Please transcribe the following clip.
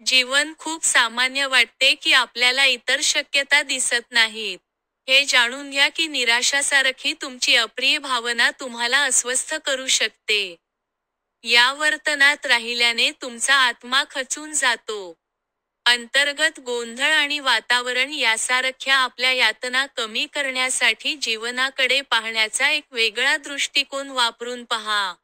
जीवन खूप सामान्य वाटते की आपल्याला इतर शक्यता दिसत नाहीत. हे जाणून घ्या की निराशासारखी तुमची अप्रिय भावना तुम्हाला अस्वस्थ करू शकते. या वर्तनात राहिल्याने तुमचा आत्मा खचून जातो. अंतर्गत गोंधळ आणि वातावरण यासारख्या आपल्या यातना कमी करण्यासाठी जीवनाकडे पाहण्याचा एक वेगळा दृष्टिकोन वापरून पहा.